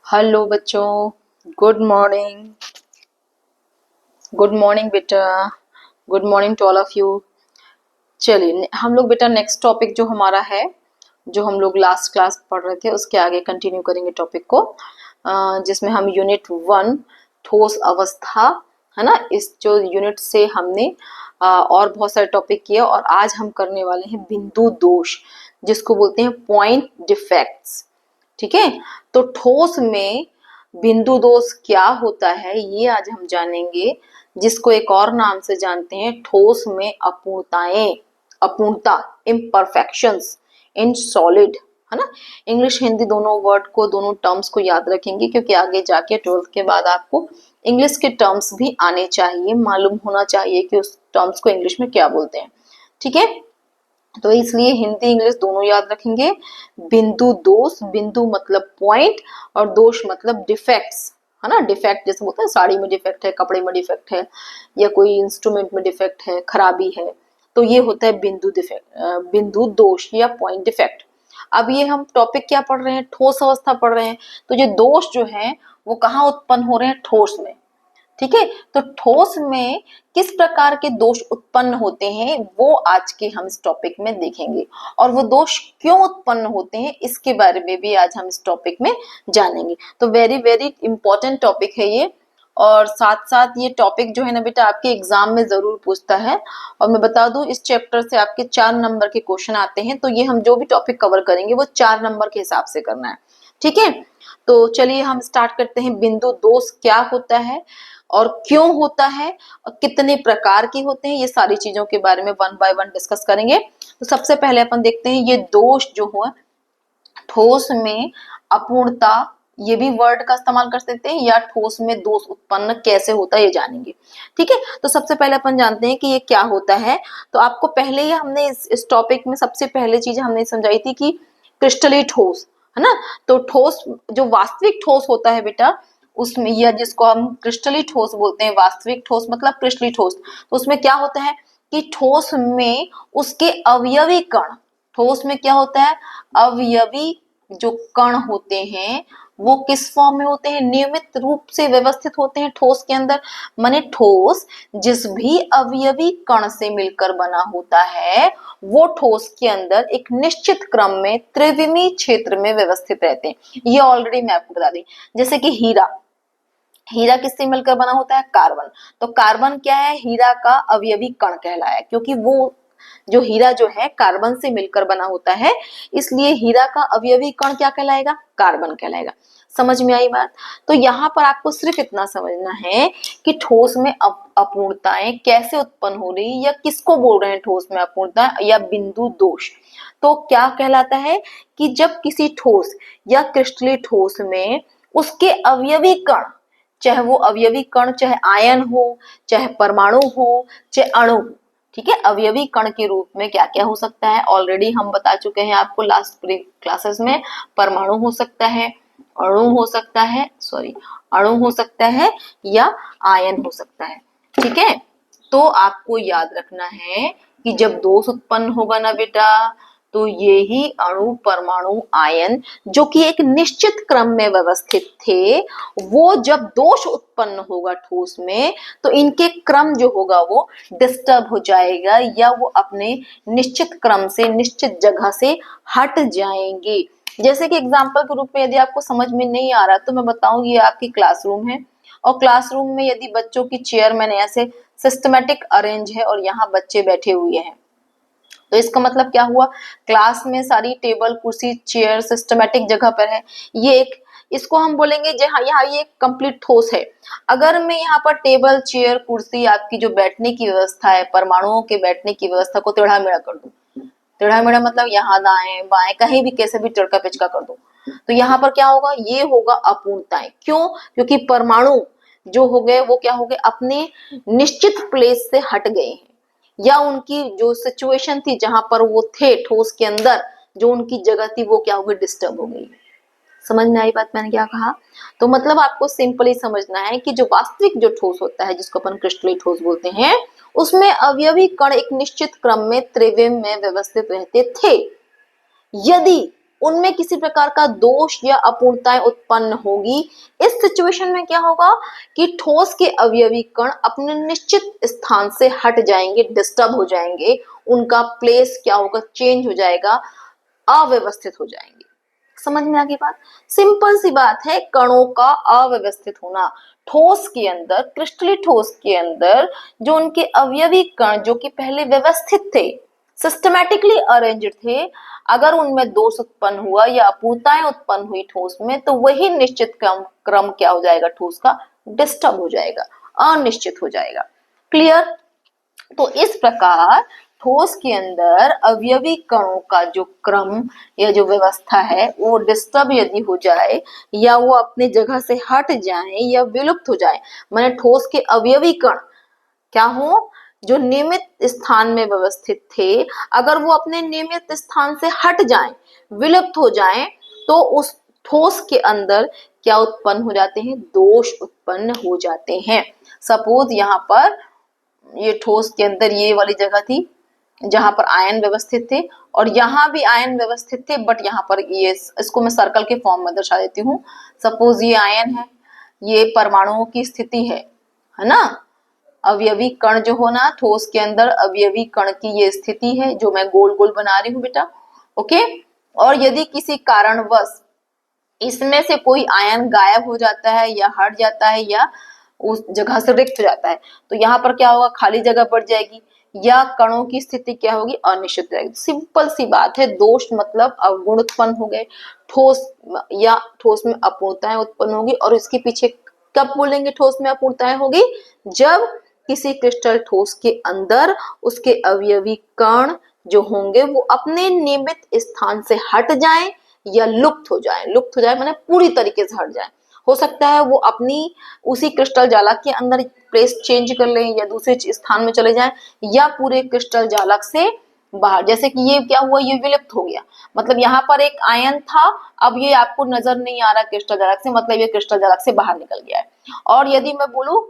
Hello बच्चों, good morning. Good morning बेटा। Good morning to all of you. चलिए हम लोग बेटा नेक्स्ट टॉपिक जो हमारा है, जो हम लोग लास्ट क्लास पढ़ रहे थे उसके आगे कंटिन्यू करेंगे टॉपिक को, जिसमें हम यूनिट 1 ठोस अवस्था, है ना, इस जो यूनिट से हमने और बहुत सारे टॉपिक किए और आज हम करने वाले हैं बिंदु दोष, जिसको बोलते हैं पॉइंट डिफेक्ट्स। ठीक है, तो ठोस में बिंदु दोष क्या होता है ये आज हम जानेंगे, जिसको एक और नाम से जानते हैं ठोस में अपूर्णताएं, अपूर्णता, इम्परफेक्शंस इन सॉलिड, है ना। इंग्लिश हिंदी दोनों वर्ड को, दोनों टर्म्स को याद रखेंगे, क्योंकि आगे जाके 12th के बाद आपको इंग्लिश के टर्म्स भी आने चाहिए, मालूम होना चाहिए कि उस टर्म्स को इंग्लिश में क्या बोलते हैं। ठीक है, तो इसलिए हिंदी इंग्लिश दोनों याद रखेंगे। बिंदु दोष, बिंदु मतलब पॉइंट और दोष मतलब डिफेक्ट्स, है ना। डिफेक्ट जैसे बोलते हैं साड़ी में डिफेक्ट है, कपड़े में डिफेक्ट है, या कोई इंस्ट्रूमेंट में डिफेक्ट है, खराबी है, तो ये होता है बिंदु डिफेक्ट, बिंदु दोष या पॉइंट डिफेक्ट। अब ये हम टॉपिक क्या पढ़ रहे हैं, ठोस अवस्था पढ़ रहे हैं, तो ये दोष जो है वो कहाँ उत्पन्न हो रहे हैं, ठोस में। ठीक है, तो ठोस में किस प्रकार के दोष उत्पन्न होते हैं वो आज के हम इस टॉपिक में देखेंगे, और वो दोष क्यों उत्पन्न होते हैं इसके बारे में भी आज हम इस टॉपिक में जानेंगे। तो वेरी वेरी इंपॉर्टेंट टॉपिक है ये, और साथ साथ ये टॉपिक जो है ना बेटा आपके एग्जाम में जरूर पूछता है। और मैं बता दूं इस चैप्टर से आपके 4 नंबर के क्वेश्चन आते हैं, तो ये हम जो भी टॉपिक कवर करेंगे वो 4 नंबर के हिसाब से करना है। ठीक है, तो चलिए हम स्टार्ट करते हैं। बिंदु दोष क्या होता है और क्यों होता है और कितने प्रकार के होते हैं, ये सारी चीजों के बारे में 1 बाय 1 डिस्कस करेंगे। तो सबसे पहले अपन देखते हैं ये दोष जो है ठोस में अपूर्णता, ये भी वर्ड का इस्तेमाल कर सकते हैं, या ठोस में दोष उत्पन्न कैसे होता है ये जानेंगे। ठीक है, तो सबसे पहले अपन जानते हैं कि ये क्या होता है। तो आपको पहले ही हमने इस टॉपिक में सबसे पहले चीज हमने समझाई थी कि क्रिस्टली ठोस, है ना। तो ठोस जो वास्तविक ठोस होता है बेटा, उसमें, या जिसको हम क्रिस्टली ठोस बोलते हैं, वास्तविक ठोस मतलब क्रिस्टली ठोस, तो उसमें क्या होता है कि ठोस में उसके अवयवी कण, ठोस में क्या होता है, अवयवी जो कण होते हैं वो किस फॉर्म में होते हैं, नियमित रूप से व्यवस्थित होते हैं ठोस के अंदर। माने ठोस जिस भी अवयवी कण से मिलकर बना होता है वो ठोस के अंदर एक निश्चित क्रम में त्रिविमीय क्षेत्र में व्यवस्थित रहते हैं। ये ऑलरेडी मैं आपको बता दी। जैसे कि हीरा, हीरा किससे मिलकर बना होता है, कार्बन। तो कार्बन क्या है, हीरा का अवयवी कण कहलाया, क्योंकि वो जो हीरा जो है कार्बन से मिलकर बना होता है, इसलिए हीरा का अवयवी कण क्या कहलाएगा, कार्बन कहलाएगा। समझ में आई बात। तो यहाँ पर आपको सिर्फ इतना समझना है कि ठोस में अपूर्णताएं कैसे उत्पन्न हो रही, या किसको बोल रहे हैं ठोस में अपूर्णता या बिंदु दोष। तो क्या कहलाता है कि जब किसी ठोस या क्रिस्टलीय ठोस में उसके अवयवी कण, चाहे वो अवयवी कण चाहे आयन हो, चाहे परमाणु हो, चाहे अणु, ठीक है, अवयवी कण के रूप में क्या क्या हो सकता है, ऑलरेडी हम बता चुके हैं आपको लास्ट प्री क्लासेस में। परमाणु हो सकता है, अणु हो सकता है, अणु हो सकता है, या आयन हो सकता है। ठीक है, तो आपको याद रखना है कि जब दोष उत्पन्न होगा ना बेटा, तो ये ही अणु, परमाणु, आयन जो कि एक निश्चित क्रम में व्यवस्थित थे, वो जब दोष उत्पन्न होगा ठोस में, तो इनके क्रम जो होगा वो डिस्टर्ब हो जाएगा, या वो अपने निश्चित क्रम से, निश्चित जगह से हट जाएंगे। जैसे कि एग्जाम्पल के रूप में यदि आपको समझ में नहीं आ रहा तो मैं बताऊं, ये आपकी क्लासरूम है, और क्लासरूम में यदि बच्चों की चेयर मैंने ऐसे सिस्टमेटिक अरेंज है और यहाँ बच्चे बैठे हुए हैं, तो इसका मतलब क्या हुआ, क्लास में सारी टेबल, कुर्सी, चेयर सिस्टमेटिक जगह पर है। ये एक, इसको हम बोलेंगे जहाँ यहाँ ये कंप्लीट ठोस है। अगर मैं यहाँ पर टेबल, चेयर, कुर्सी, आपकी जो बैठने की व्यवस्था है, परमाणुओं के बैठने की व्यवस्था को टेढ़ा मेढ़ा कर दूं, टेढ़ा मेढ़ा मतलब यहाँ दाएं बाएं कहीं भी कैसे भी टिड़का पिचका कर दूं, तो यहाँ पर क्या होगा, ये होगा अपूर्णताएं। क्यों, क्योंकि परमाणु जो हो गए वो क्या हो गए, अपने निश्चित प्लेस से हट गए हैं, या उनकी जो सिचुएशन थी जहां पर वो थे ठोस के अंदर, जो उनकी जगह थी वो क्या हो गई, डिस्टर्ब हो गई। समझ में आई बात मैंने क्या कहा। तो मतलब आपको सिंपली समझना है कि जो वास्तविक जो ठोस होता है, जिसको अपन क्रिस्टलीय ठोस बोलते हैं, उसमें अवयवी कण एक निश्चित क्रम में त्रिविम में व्यवस्थित रहते थे। यदि उनमें किसी प्रकार का दोष या अपूर्णताएं उत्पन्न होगी। इस सिचुएशन में क्या होगा कि ठोस के अवयवी कण अपने निश्चित स्थान से हट जाएंगे, डिस्टर्ब हो जाएंगे, उनका प्लेस क्या होगा, चेंज हो जाएगा, अव्यवस्थित हो जाएंगे। समझ में आ गई बात? सिंपल सी बात है, कणों का अव्यवस्थित होना। ठोस के अंदर, क्रिस्टली ठोस के अंदर जो उनके अवयवी कण जो कि पहले व्यवस्थित थे, सिस्टमैटिकली अरेंज्ड थे, अगर उनमें दोष उत्पन्न हुआ या अपूर्णताएं उत्पन्न हुई ठोस में, तो वही निश्चित क्रम क्या हो जाएगा, ठोस का डिस्टर्ब हो जाएगा, अनिश्चित हो जाएगा। क्लियर? तो इस प्रकार ठोस के अंदर अवयवी कणों का जो क्रम या जो व्यवस्था है वो डिस्टर्ब यदि हो जाए या वो अपनी जगह से हट जाए या विलुप्त हो जाए, माने ठोस के अवयवी कण क्या हो, जो नियमित स्थान में व्यवस्थित थे, अगर वो अपने नियमित स्थान से हट जाएं, विलुप्त हो जाएं, तो उस ठोस के अंदर क्या उत्पन्न हो जाते हैं, दोष उत्पन्न हो जाते हैं। सपोज यहाँ पर ये ठोस के अंदर ये वाली जगह थी जहां पर आयन व्यवस्थित थे, और यहाँ भी आयन व्यवस्थित थे, बट यहाँ पर ये, इसको मैं सर्कल के फॉर्म में दर्शा देती हूँ। सपोज ये आयन है, ये परमाणुओं की स्थिति है ना, अवयवी कण जो हो ना, ठोस के अंदर अवयवी कण की ये स्थिति है जो मैं गोल गोल बना रही हूँ बेटा, ओके। और यदि किसी कारणवश इसमें से कोई आयन गायब हो जाता है या हट जाता है या उस जगह से रिक्त हो जाता है, तो यहाँ पर क्या होगा, खाली जगह बढ़ जाएगी या कणों की स्थिति क्या होगी, अनिश्चित रहेगी। सिंपल सी बात है, दोष मतलब अवगुण उत्पन्न हो गए, ठोस या ठोस में अपूर्णताएं उत्पन्न होगी। और इसके पीछे कब बोलेंगे ठोस में अपूर्णताएं होगी, जब किसी क्रिस्टल ठोस के अंदर उसके अवयवी कण जो होंगे वो अपने नियमित स्थान से हट जाएं या लुप्त हो जाएं। लुप्त हो जाए माने पूरी तरीके से हट जाएं। हो सकता है वो अपनी उसी क्रिस्टल जालक के अंदर प्लेस चेंज कर लें या दूसरे स्थान में चले जाएं, या पूरे क्रिस्टल जालक से बाहर। जैसे कि ये क्या हुआ, ये विलुप्त हो गया, मतलब यहाँ पर एक आयन था, अब ये आपको नजर नहीं आ रहा क्रिस्टल जालक से, मतलब ये क्रिस्टल जालक से बाहर निकल गया है। और यदि मैं बोलूं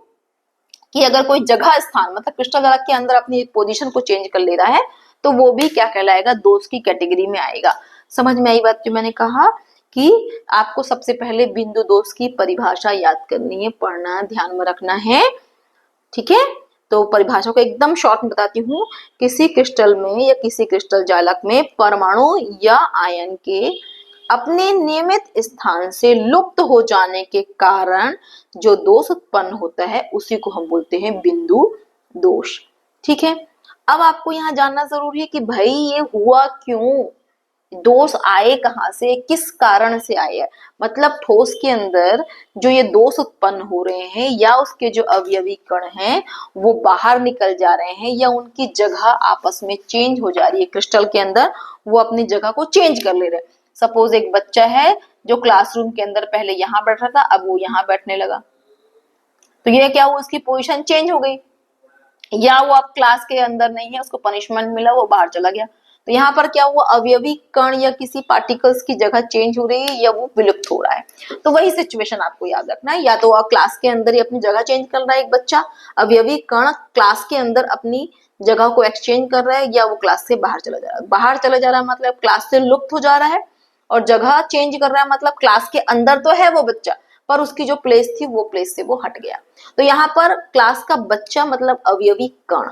कि अगर कोई जगह स्थान मतलब क्रिस्टल जालक के अंदर अपनी पोजीशन को चेंज कर ले रहा है, तो वो भी क्या कहलाएगा, दोष की कैटेगरी में आएगा। समझ में आई बात जो मैंने कहा कि आपको सबसे पहले बिंदु दोष की परिभाषा याद करनी है, पढ़ना, ध्यान में रखना है, ठीक है। तो परिभाषा को एकदम शॉर्ट में बताती हूँ। किसी क्रिस्टल में या किसी क्रिस्टल जालक में परमाणु या आयन के अपने नियमित स्थान से लुप्त हो जाने के कारण जो दोष उत्पन्न होता है उसी को हम बोलते हैं बिंदु दोष, ठीक है। अब आपको यहाँ जानना जरूरी है कि भाई ये हुआ क्यों, दोष आए कहाँ से, किस कारण से आए हैं। मतलब ठोस के अंदर जो ये दोष उत्पन्न हो रहे हैं या उसके जो अवयवी कण हैं वो बाहर निकल जा रहे हैं या उनकी जगह आपस में चेंज हो जा रही है, क्रिस्टल के अंदर वो अपनी जगह को चेंज कर ले रहे हैं। सपोज एक बच्चा है जो क्लासरूम के अंदर पहले यहाँ बैठ रहा था, अब वो यहाँ बैठने लगा, तो ये क्या हुआ, उसकी पोजीशन चेंज हो गई, या वो अब क्लास के अंदर नहीं है, उसको पनिशमेंट मिला, वो बाहर चला गया। तो यहाँ पर क्या हुआ, अवयवी कण या किसी पार्टिकल्स की जगह चेंज हो रही है या वो विलुप्त हो रहा है। तो वही सिचुएशन आपको याद रखना है, या तो आप क्लास के अंदर ही अपनी जगह चेंज कर रहा है एक बच्चा, अवयवी कण क्लास के अंदर अपनी जगह को एक्सचेंज कर रहा है, या वो क्लास से बाहर चला जा रहा है। बाहर चला जा रहा है मतलब क्लास से लुप्त हो जा रहा है, और जगह चेंज कर रहा है मतलब क्लास के अंदर तो है वो बच्चा, पर उसकी जो प्लेस थी वो प्लेस से वो हट गया। तो यहाँ पर क्लास का बच्चा मतलब अवयवी कण,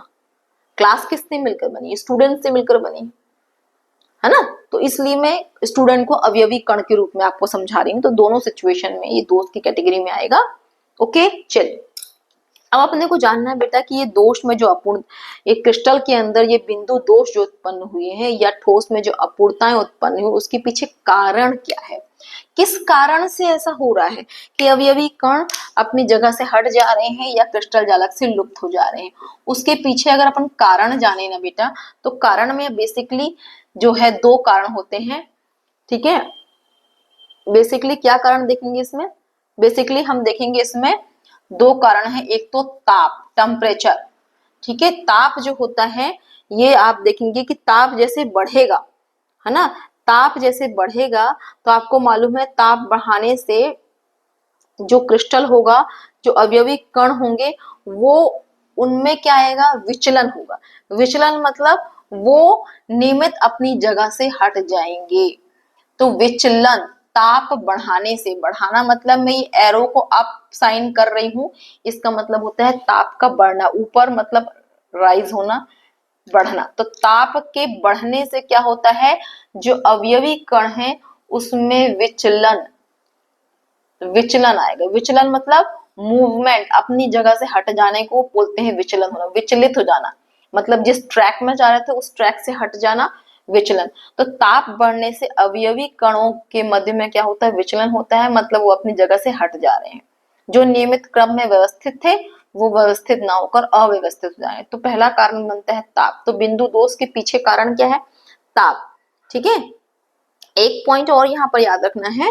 क्लास किससे मिलकर बनी, स्टूडेंट से मिलकर बनी है ना। तो इसलिए मैं स्टूडेंट को अवयवी कण के रूप में आपको समझा रही हूँ। तो दोनों सिचुएशन में ये दोष की कैटेगरी में आएगा, ओके। चलिए अब अपने को जानना है बेटा कि ये दोष में जो अपूर्ण, एक क्रिस्टल के अंदर ये बिंदु दोष जो उत्पन्न हुए हैं या ठोस में जो अपूर्णताएं उत्पन्न हुई, उसके पीछे कारण क्या है, किस कारण से ऐसा हो रहा है कि अवयवी कण अपनी जगह से हट जा रहे हैं या क्रिस्टल जालक से लुप्त हो जा रहे हैं। उसके पीछे अगर अपन कारण जाने ना बेटा, तो कारण में बेसिकली जो है दो कारण होते हैं, ठीक है। बेसिकली क्या कारण देखेंगे इसमें, बेसिकली हम देखेंगे इसमें दो कारण है, एक तो ताप, टेम्परेचर, ठीक है। ताप जो होता है ये आप देखेंगे कि ताप जैसे बढ़ेगा, है ना, ताप जैसे बढ़ेगा तो आपको मालूम है ताप बढ़ाने से जो क्रिस्टल होगा, जो अवयवी कण होंगे, वो उनमें क्या आएगा, विचलन होगा। विचलन मतलब वो नियमित अपनी जगह से हट जाएंगे। तो विचलन ताप बढ़ाने से, बढ़ाना मतलब मैं ये एरो को अप साइन कर रही हूं, इसका मतलब होता है ताप का बढ़ना, ऊपर मतलब राइज होना, बढ़ना। तो ताप के बढ़ने से क्या होता है, जो अवयवी कण है उसमें विचलन, विचलन आएगा। विचलन मतलब मूवमेंट, अपनी जगह से हट जाने को बोलते हैं विचलन होना, विचलित हो जाना, मतलब जिस ट्रैक में जा रहे थे उस ट्रैक से हट जाना, विचलन। तो ताप बढ़ने से अवयवी कणों के मध्य में क्या होता है, विचलन होता है, मतलब वो अपनी जगह से हट जा रहे हैं। जो नियमित क्रम में व्यवस्थित थे वो व्यवस्थित ना होकर अव्यवस्थित हो जाए, तो पहला कारण बनता है ताप। तो बिंदु दोष के पीछे कारण क्या है, ताप। ठीक है, एक पॉइंट और यहाँ पर याद रखना है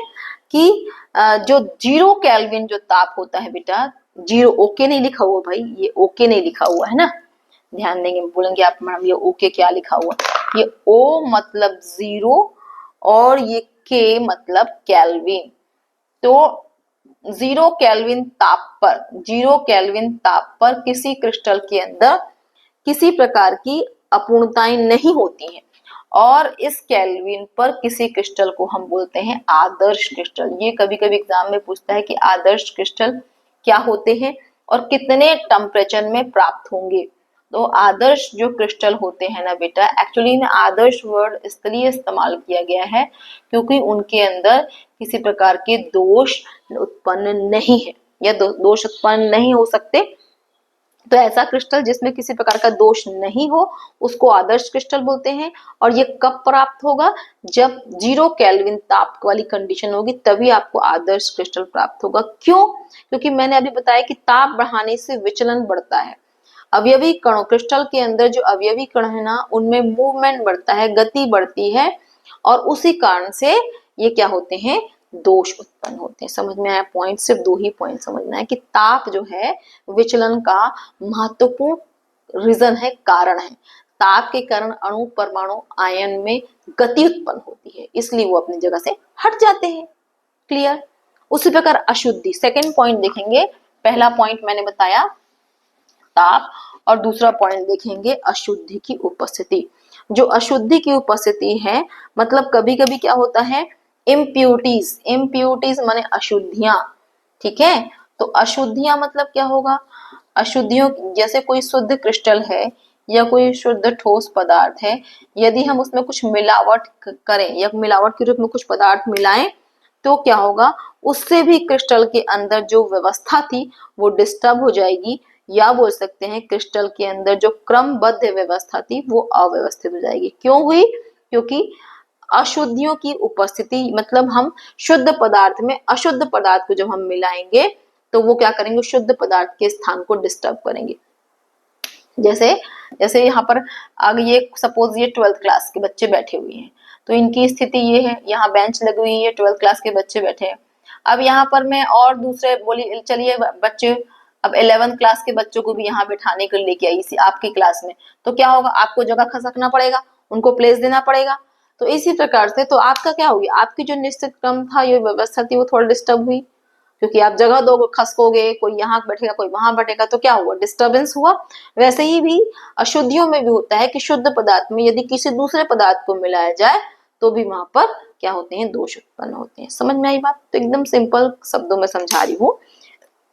कि जो 0 केल्विन जो ताप होता है बेटा, 0 ओके नहीं लिखा हुआ भाई, ये ओके नहीं लिखा हुआ है ना, ध्यान देंगे, बोलेंगे आप मैडम ये ओके क्या लिखा हुआ, ये ओ मतलब 0 और ये के मतलब केल्विन। तो 0 केल्विन ताप पर, 0 केल्विन ताप पर किसी क्रिस्टल के अंदर किसी प्रकार की अपूर्णताएं नहीं होती हैं, और इस केल्विन पर किसी क्रिस्टल को हम बोलते हैं आदर्श क्रिस्टल। ये कभी कभी एग्जाम में पूछता है कि आदर्श क्रिस्टल क्या होते हैं और कितने टेम्परेचर में प्राप्त होंगे। तो आदर्श जो क्रिस्टल होते हैं ना बेटा, एक्चुअली में आदर्श वर्ड इसलिए इस्तेमाल किया गया है क्योंकि उनके अंदर किसी प्रकार के दोष उत्पन्न नहीं है, या दोष उत्पन्न नहीं हो सकते। तो ऐसा क्रिस्टल जिसमें किसी प्रकार का दोष नहीं हो उसको आदर्श क्रिस्टल बोलते हैं। और ये कब प्राप्त होगा, जब 0 केल्विन ताप वाली कंडीशन होगी, तभी आपको आदर्श क्रिस्टल प्राप्त होगा। क्यों, क्योंकि मैंने अभी बताया कि ताप बढ़ाने से विचलन बढ़ता है, अवयवी कणों, क्रिस्टल के अंदर जो अवयवी कण है ना उनमें मूवमेंट बढ़ता है, गति बढ़ती है, और उसी कारण से ये क्या होते हैं, दोष उत्पन्न होते हैं। समझ में आया पॉइंट, सिर्फ 2 ही पॉइंट समझना है कि ताप जो है विचलन का महत्वपूर्ण रीजन है, कारण है। ताप के कारण अणु परमाणु आयन में गति उत्पन्न होती है, इसलिए वो अपनी जगह से हट जाते हैं। क्लियर। उसी प्रकार अशुद्धि, सेकंड पॉइंट देखेंगे। पहला पॉइंट मैंने बताया ताप, और दूसरा पॉइंट देखेंगे अशुद्धि की उपस्थिति। जो अशुद्धि की उपस्थिति है, मतलब कभी कभी क्या होता है, इम्प्यूरिटीज, इम्प्यूरिटीज माने अशुद्धियां। ठीक है, तो अशुद्धियां मतलब क्या होगा, अशुद्धियों, जैसे कोई शुद्ध क्रिस्टल है या कोई शुद्ध ठोस पदार्थ है, यदि हम उसमें कुछ मिलावट करें या मिलावट के रूप में कुछ पदार्थ मिलाएं, तो क्या होगा, उससे भी क्रिस्टल के अंदर जो व्यवस्था थी वो डिस्टर्ब हो जाएगी, या बोल सकते हैं क्रिस्टल के अंदर जो क्रमबद्ध व्यवस्था थी वो अव्यवस्थित हो जाएगी। क्यों हुई, क्योंकि अशुद्धियों की उपस्थिति, मतलब हम शुद्ध पदार्थ में अशुद्ध पदार्थ को जब हम मिलाएंगे तो वो क्या करेंगे, शुद्ध पदार्थ के स्थान को डिस्टर्ब करेंगे। जैसे जैसे यहाँ पर आगे ये सपोज ये 12th क्लास के बच्चे बैठे हुए हैं, तो इनकी स्थिति ये है, यहाँ बेंच लगी हुई है, 12th क्लास के बच्चे बैठे हैं। अब यहाँ पर मैं और दूसरे बोली चलिए बच्चे, अब 11th क्लास के बच्चों को भी यहाँ बैठाने के लिए लेके आई इसी आपकी क्लास में, तो क्या होगा, आपको जगह खसकना पड़ेगा, उनको प्लेस देना पड़ेगा। तो इसी प्रकार से तो आपका क्या होगी, आपकी जो निश्चित क्रम था, ये व्यवस्था थी, वो थोड़ा डिस्टर्ब हुई, क्योंकि आप जगह दोगे, खसकोगे, कोई यहाँ बैठेगा कोई वहां बैठेगा, तो क्या हुआ, डिस्टर्बेंस हुआ। वैसे ही भी अशुद्धियों में भी होता है कि शुद्ध पदार्थ में यदि किसी दूसरे पदार्थ को मिलाया जाए तो भी वहां पर क्या होते हैं, दोष उत्पन्न होते हैं। समझ में आई बात। तो एकदम सिंपल शब्दों में समझा रही हूँ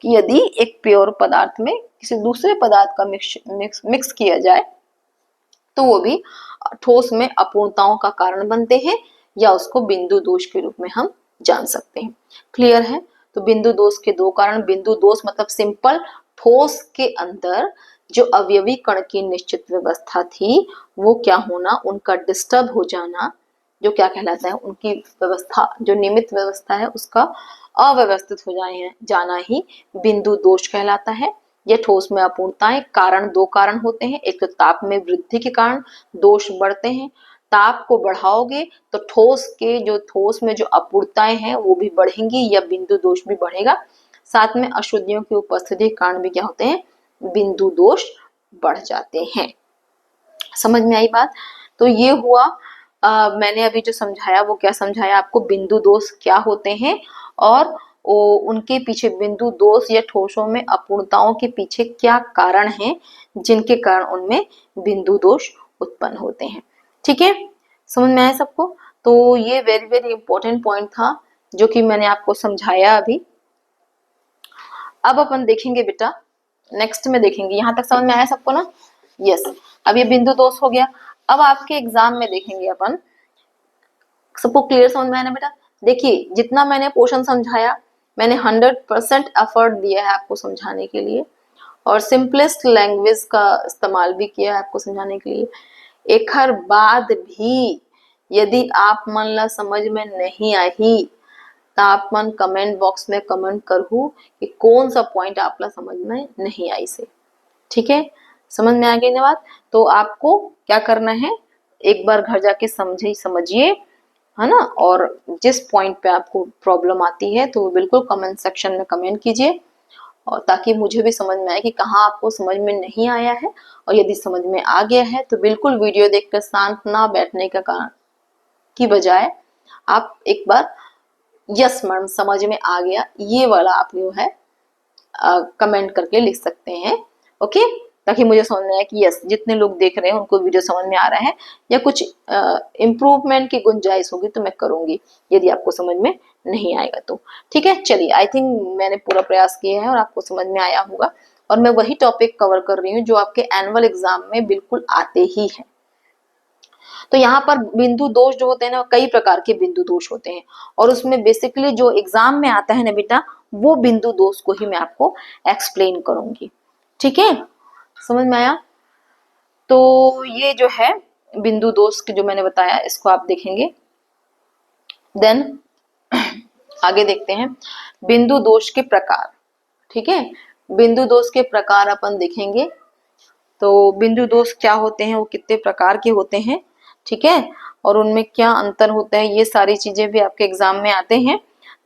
कि यदि एक प्योर पदार्थ में किसी दूसरे पदार्थ का मिक्स किया जाए तो वो भी ठोस में अपूर्णताओं का कारण बनते हैं, या उसको बिंदु दोष के रूप में हम जान सकते हैं। क्लियर है। तो बिंदु दोष के 2 कारण, बिंदु दोष मतलब सिंपल, ठोस के अंदर जो अवयवी कण की निश्चित व्यवस्था थी वो क्या होना, उनका डिस्टर्ब हो जाना, जो क्या कहलाता है, उनकी व्यवस्था जो नियमित व्यवस्था है उसका अव्यवस्थित हो जाना ही बिंदु दोष कहलाता है। ये ठोस में अपूर्णताएं, कारण 2 कारण होते हैं, एक तो ताप में वृद्धि के कारण दोष बढ़ते हैं, ताप को बढ़ाओगे तो ठोस में जो अपूर्णताएं हैं वो भी बढ़ेंगी या बिंदु दोष भी बढ़ेगा। साथ में अशुद्धियों की उपस्थिति के कारण भी क्या होते हैं, बिंदु दोष बढ़ जाते हैं। समझ में आई बात। तो ये हुआ मैंने अभी जो समझाया वो क्या समझाया आपको, बिंदु दोष क्या होते हैं और उनके पीछे, बिंदु दोष या ठोसों में अपूर्णताओं के पीछे क्या कारण हैं जिनके कारण उनमें बिंदु दोष उत्पन्न होते हैं। ठीक है, समझ में आया सबको। तो तो ये वेरी वेरी इंपॉर्टेंट पॉइंट था जो कि मैंने आपको समझाया अभी। अब अपन देखेंगे बेटा नेक्स्ट में देखेंगे, यहाँ तक समझ में आया सबको ना? यस। अब ये बिंदु दोष हो गया। अब आपके एग्जाम में देखेंगे अपन, सबको क्लियर समझ में आया ना बेटा? देखिए जितना मैंने पोर्शन समझाया, मैंने 100% एफर्ट दिया है आपको समझाने के लिए, और सिंपलेस्ट लैंग्वेज का इस्तेमाल भी किया है आपको समझाने के लिए। एक हर बात भी यदि आप मन ला समझ में नहीं आई तो आप मन कमेंट बॉक्स में कमेंट करू कि कौन सा पॉइंट आप ला समझ में नहीं आई से। ठीक है, समझ में आ गई ना बात? तो आपको क्या करना है, एक बार घर जाके समझिए, है ना? और जिस पॉइंट पे आपको प्रॉब्लम आती है तो बिल्कुल कमेंट सेक्शन में कमेंट कीजिए, और ताकि मुझे भी समझ में आए कि कहाँ आपको समझ में नहीं आया है। और यदि समझ में आ गया है तो बिल्कुल वीडियो देखकर शांत ना बैठने का कारण की बजाय आप एक बार यस मैडम समझ में आ गया ये वाला आप जो है कमेंट करके लिख सकते हैं। ओके, ताकि मुझे समझ में आए कि यस जितने लोग देख रहे हैं उनको वीडियो समझ में आ रहा है, या कुछ इम्प्रूवमेंट की गुंजाइश होगी तो मैं करूंगी यदि आपको समझ में नहीं आएगा तो। ठीक है, चलिए, आई थिंक मैंने पूरा प्रयास किया है और आपको समझ में आया होगा, और मैं वही टॉपिक कवर कर रही हूँ जो आपके एनुअल एग्जाम में बिल्कुल आते ही है। तो यहाँ पर बिंदु दोष जो होते हैं ना, कई प्रकार के बिंदु दोष होते हैं, और उसमें बेसिकली जो एग्जाम में आता है ना बेटा, वो बिंदु दोष को ही मैं आपको एक्सप्लेन करूंगी। ठीक है, समझ में आया? तो ये जो है बिंदु दोष की जो मैंने बताया, इसको आप देखेंगे। देन आगे देखते हैं बिंदु दोष के प्रकार। ठीक है, बिंदु दोष के प्रकार अपन देखेंगे। तो बिंदु दोष क्या होते हैं, वो कितने प्रकार के होते हैं, ठीक है, और उनमें क्या अंतर होता है, ये सारी चीजें भी आपके एग्जाम में आते हैं।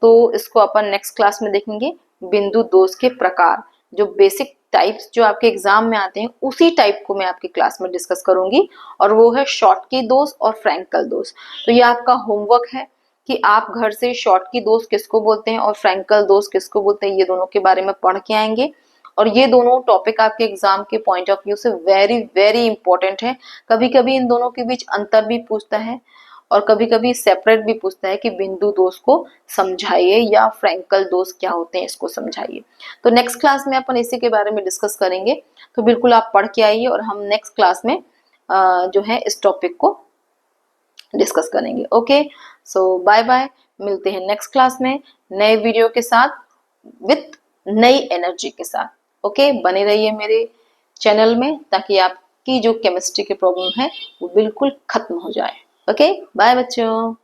तो इसको अपन नेक्स्ट क्लास में देखेंगे। बिंदु दोष के प्रकार, जो बेसिक टाइप्स जो आपके एग्जाम में आते हैं, उसी टाइप को मैं आपकी क्लास में डिस्कस करूंगी, और वो है शॉर्टकी दोष और फ्रैंकल दोष। तो ये आपका होमवर्क है कि आप घर से शॉर्टकी दोष किसको बोलते हैं और फ्रैंकल दोष किसको बोलते हैं, ये दोनों के बारे में पढ़ के आएंगे। और ये दोनों टॉपिक आपके एग्जाम के पॉइंट ऑफ व्यू से वेरी वेरी इंपॉर्टेंट है। कभी कभी इन दोनों के बीच अंतर भी पूछता है, और कभी कभी सेपरेट भी पूछता है कि बिंदु दोष को समझाइए या फ्रैंकल दोष क्या होते हैं इसको समझाइए। तो नेक्स्ट क्लास में अपन इसी के बारे में डिस्कस करेंगे। तो बिल्कुल आप पढ़ के आइए, और हम नेक्स्ट क्लास में जो है इस टॉपिक को डिस्कस करेंगे। ओके, सो बाय बाय, मिलते हैं नेक्स्ट क्लास में नए वीडियो के साथ, विथ नई एनर्जी के साथ। ओके, बने रहिए मेरे चैनल में, ताकि आपकी जो केमिस्ट्री की प्रॉब्लम है वो बिल्कुल खत्म हो जाए। ओके, बाय बच्चों।